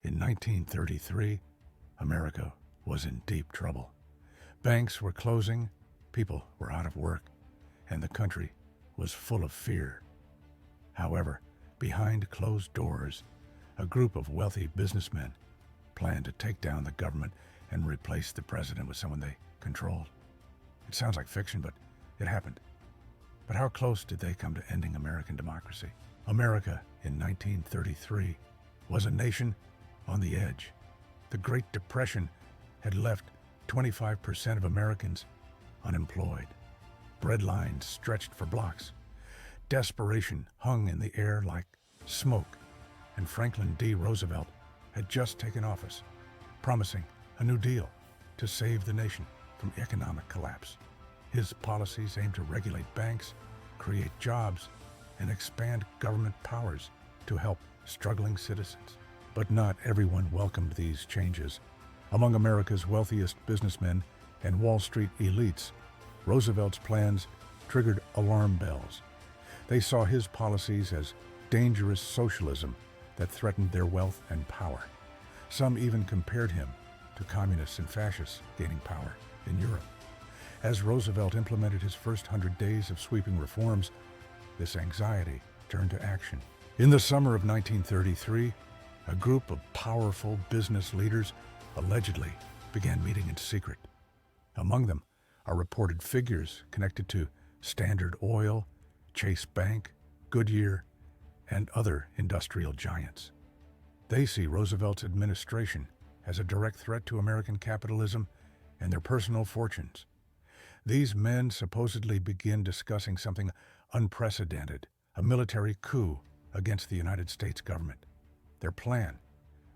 In 1933, America was in deep trouble. Banks were closing, people were out of work, and the country was full of fear. However, behind closed doors, a group of wealthy businessmen planned to take down the government and replace the president with someone they controlled. It sounds like fiction, but it happened. But how close did they come to ending American democracy? America in 1933 was a nation on the edge. The Great Depression had left 25% of Americans unemployed. Bread lines stretched for blocks. Desperation hung in the air like smoke, and Franklin D. Roosevelt had just taken office, promising a new deal to save the nation from economic collapse. His policies aimed to regulate banks, create jobs, and expand government powers to help struggling citizens. But not everyone welcomed these changes. Among America's wealthiest businessmen and Wall Street elites, Roosevelt's plans triggered alarm bells. They saw his policies as dangerous socialism that threatened their wealth and power. Some even compared him to communists and fascists gaining power in Europe. As Roosevelt implemented his first 100 days of sweeping reforms, this anxiety turned to action. In the summer of 1933, a group of powerful business leaders allegedly began meeting in secret. Among them are reported figures connected to Standard Oil, Chase Bank, Goodyear, and other industrial giants. They see Roosevelt's administration as a direct threat to American capitalism and their personal fortunes. These men supposedly begin discussing something unprecedented, a military coup against the United States government. Their plan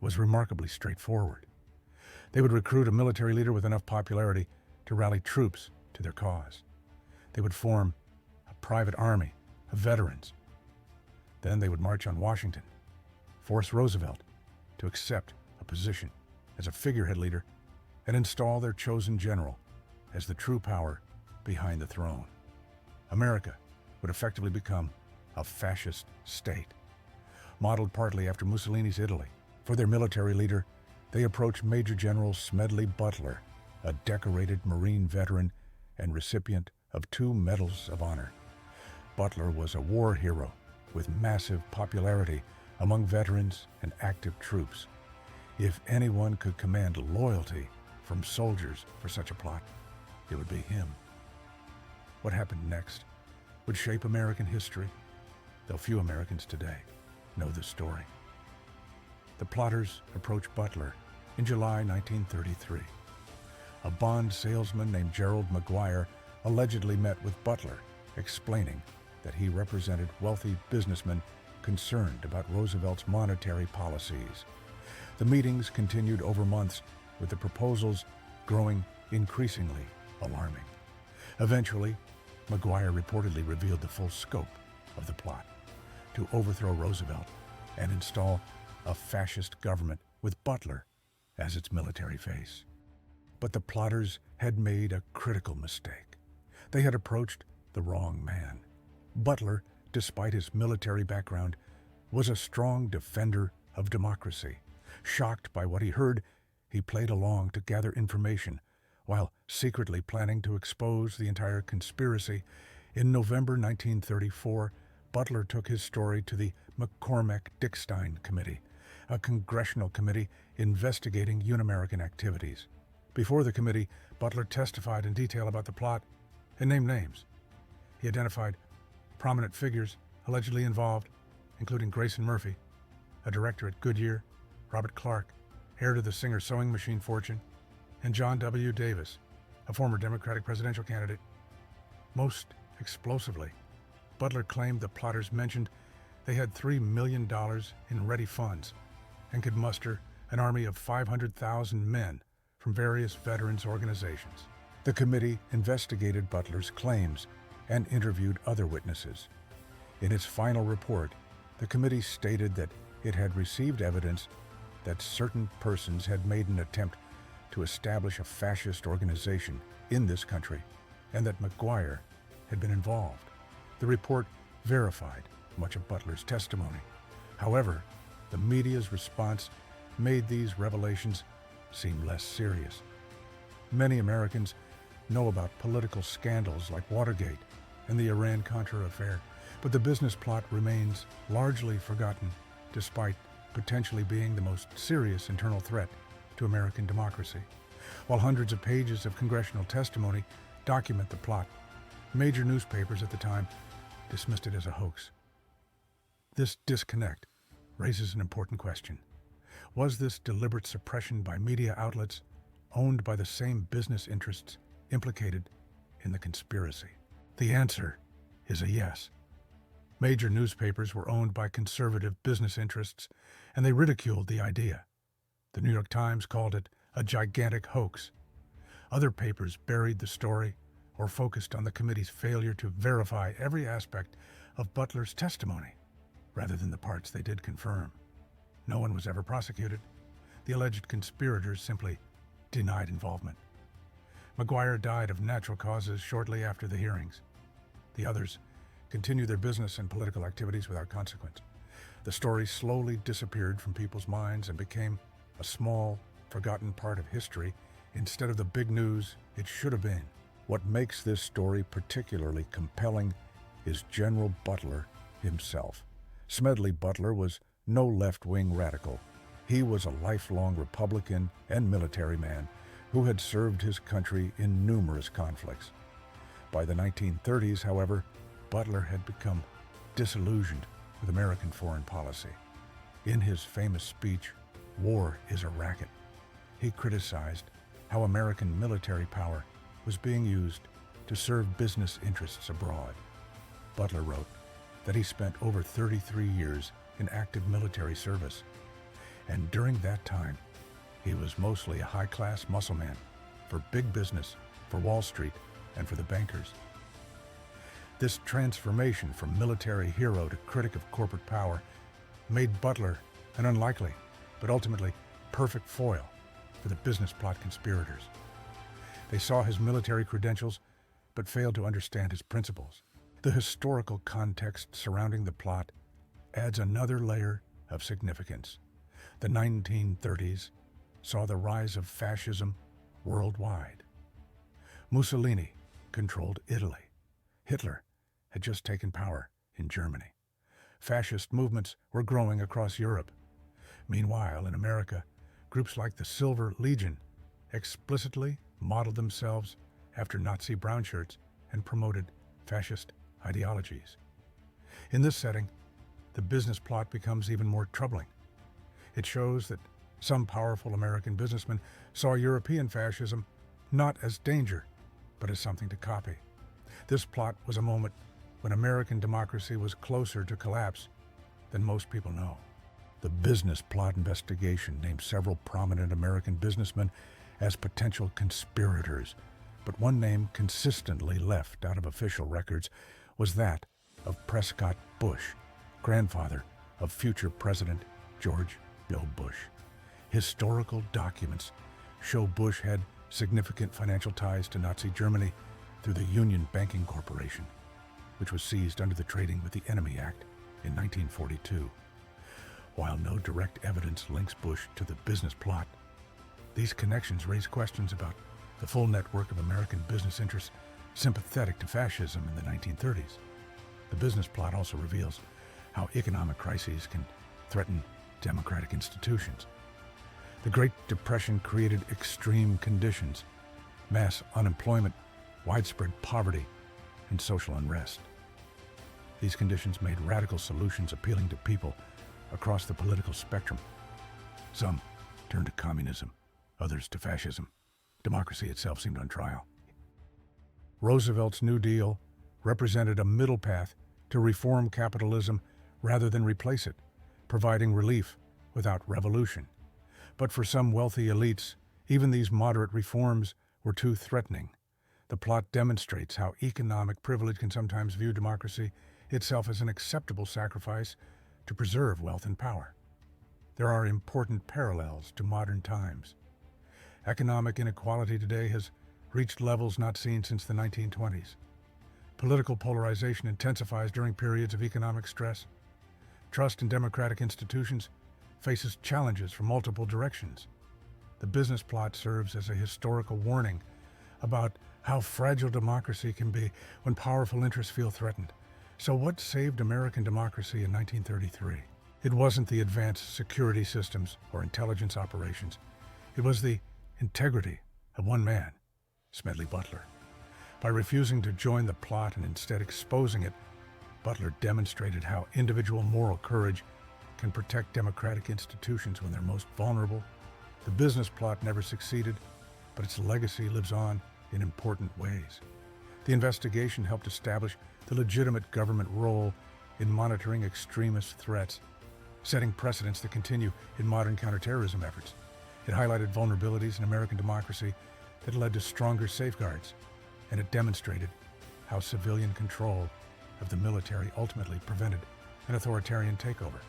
was remarkably straightforward. They would recruit a military leader with enough popularity to rally troops to their cause. They would form a private army of veterans. Then they would march on Washington, force Roosevelt to accept a position as a figurehead leader, and install their chosen general as the true power behind the throne. America would effectively become a fascist state, modeled partly after Mussolini's Italy. For their military leader, they approached Major General Smedley Butler, a decorated Marine veteran and recipient of 2 Medals of Honor. Butler was a war hero with massive popularity among veterans and active troops. If anyone could command loyalty from soldiers for such a plot, it would be him. What happened next would shape American history, though few Americans today know the story. The plotters approached Butler in July 1933. A bond salesman named Gerald McGuire allegedly met with Butler, explaining that he represented wealthy businessmen concerned about Roosevelt's monetary policies. The meetings continued over months, with the proposals growing increasingly alarming. Eventually, McGuire reportedly revealed the full scope of the plot to overthrow Roosevelt and install a fascist government with Butler as its military face. But the plotters had made a critical mistake. They had approached the wrong man. Butler, despite his military background, was a strong defender of democracy. Shocked by what he heard, he played along to gather information while secretly planning to expose the entire conspiracy. In November 1934, Butler took his story to the McCormack-Dickstein Committee, a congressional committee investigating Un-American activities. Before the committee, Butler testified in detail about the plot and named names. He identified prominent figures allegedly involved, including Grayson Murphy, a director at Goodyear, Robert Clark, heir to the Singer sewing machine fortune, and John W. Davis, a former Democratic presidential candidate. Most explosively, Butler claimed the plotters mentioned they had $3 million in ready funds and could muster an army of 500,000 men from various veterans organizations. The committee investigated Butler's claims and interviewed other witnesses. In its final report, the committee stated that it had received evidence that certain persons had made an attempt to establish a fascist organization in this country, and that McGuire had been involved. The report verified much of Butler's testimony. However, the media's response made these revelations seem less serious. Many Americans know about political scandals like Watergate and the Iran-Contra affair, but the business plot remains largely forgotten despite potentially being the most serious internal threat to American democracy. While hundreds of pages of congressional testimony document the plot, major newspapers at the time dismissed it as a hoax. This disconnect raises an important question. Was this deliberate suppression by media outlets owned by the same business interests implicated in the conspiracy? The answer is a yes. Major newspapers were owned by conservative business interests, and they ridiculed the idea. The New York Times called it a gigantic hoax. Other papers buried the story or focused on the committee's failure to verify every aspect of Butler's testimony, rather than the parts they did confirm. No one was ever prosecuted. The alleged conspirators simply denied involvement. McGuire died of natural causes shortly after the hearings. The others continued their business and political activities without consequence. The story slowly disappeared from people's minds and became a small, forgotten part of history instead of the big news it should have been. What makes this story particularly compelling is General Butler himself. Smedley Butler was no left-wing radical. He was a lifelong Republican and military man who had served his country in numerous conflicts. By the 1930s, however, Butler had become disillusioned with American foreign policy. In his famous speech, "War is a Racket," he criticized how American military power was being used to serve business interests abroad. Butler wrote that he spent over 33 years in active military service, and during that time, he was mostly a high-class muscle man for big business, for Wall Street, and for the bankers. This transformation from military hero to critic of corporate power made Butler an unlikely, but ultimately perfect foil for the business plot conspirators. They saw his military credentials, but failed to understand his principles. The historical context surrounding the plot adds another layer of significance. The 1930s saw the rise of fascism worldwide. Mussolini controlled Italy. Hitler had just taken power in Germany. Fascist movements were growing across Europe. Meanwhile, in America, groups like the Silver Legion explicitly modeled themselves after Nazi brown shirts and promoted fascist ideologies. In this setting, the business plot becomes even more troubling. It shows that some powerful American businessmen saw European fascism not as danger, but as something to copy. This plot was a moment when American democracy was closer to collapse than most people know. The business plot investigation named several prominent American businessmen as potential conspirators, but one name consistently left out of official records was that of Prescott Bush, grandfather of future President George Bill Bush. Historical documents show Bush had significant financial ties to Nazi Germany through the Union Banking Corporation, which was seized under the Trading with the Enemy Act in 1942. While no direct evidence links Bush to the business plot, these connections raise questions about the full network of American business interests sympathetic to fascism in the 1930s. The business plot also reveals how economic crises can threaten democratic institutions. The Great Depression created extreme conditions, mass unemployment, widespread poverty, and social unrest. These conditions made radical solutions appealing to people across the political spectrum. Some turned to communism, others to fascism. Democracy itself seemed on trial. Roosevelt's New Deal represented a middle path to reform capitalism rather than replace it, providing relief without revolution. But for some wealthy elites, even these moderate reforms were too threatening. The plot demonstrates how economic privilege can sometimes view democracy itself as an acceptable sacrifice to preserve wealth and power. There are important parallels to modern times. Economic inequality today has reached levels not seen since the 1920s. Political polarization intensifies during periods of economic stress. Trust in democratic institutions faces challenges from multiple directions. The business plot serves as a historical warning about how fragile democracy can be when powerful interests feel threatened. So what saved American democracy in 1933? It wasn't the advanced security systems or intelligence operations. It was the integrity of one man, Smedley Butler. By refusing to join the plot and instead exposing it, Butler demonstrated how individual moral courage can protect democratic institutions when they're most vulnerable. The business plot never succeeded, but its legacy lives on in important ways. The investigation helped establish the legitimate government role in monitoring extremist threats, setting precedents that continue in modern counterterrorism efforts. It highlighted vulnerabilities in American democracy that led to stronger safeguards, and it demonstrated how civilian control of the military ultimately prevented an authoritarian takeover.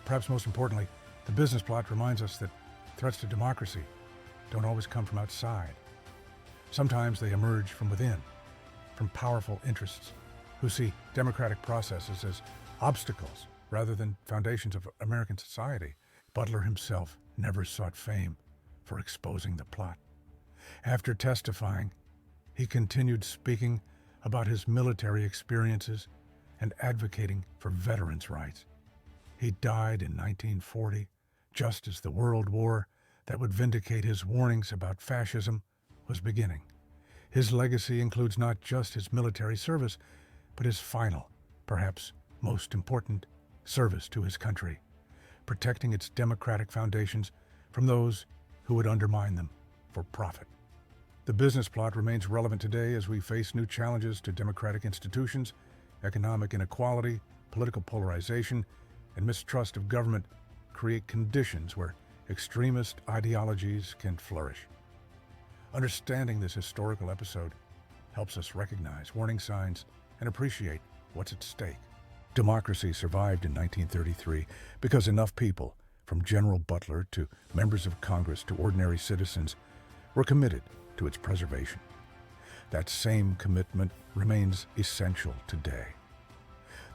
Perhaps most importantly, the business plot reminds us that threats to democracy don't always come from outside. Sometimes they emerge from within, from powerful interests who see democratic processes as obstacles rather than foundations of American society. Butler himself never sought fame for exposing the plot. After testifying, he continued speaking about his military experiences and advocating for veterans' rights. He died in 1940, just as the World War that would vindicate his warnings about fascism was beginning. His legacy includes not just his military service, but his final, perhaps most important, service to his country, protecting its democratic foundations from those who would undermine them for profit. The business plot remains relevant today as we face new challenges to democratic institutions, economic inequality, political polarization, and mistrust of government create conditions where extremist ideologies can flourish. Understanding this historical episode helps us recognize warning signs and appreciate what's at stake. Democracy survived in 1933 because enough people, from General Butler to members of Congress to ordinary citizens, were committed to its preservation. That same commitment remains essential today.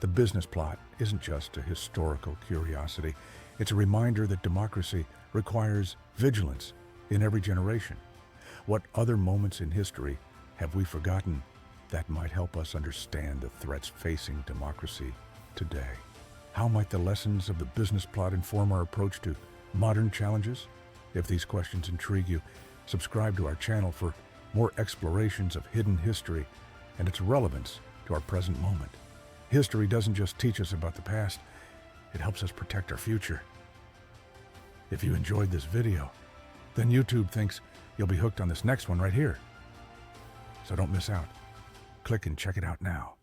The business plot isn't just a historical curiosity. It's a reminder that democracy requires vigilance in every generation. What other moments in history have we forgotten that might help us understand the threats facing democracy today? How might the lessons of the business plot inform our approach to modern challenges? If these questions intrigue you, subscribe to our channel for more explorations of hidden history and its relevance to our present moment. History doesn't just teach us about the past, it helps us protect our future. If you enjoyed this video, then YouTube thinks you'll be hooked on this next one right here. So don't miss out. Click and check it out now.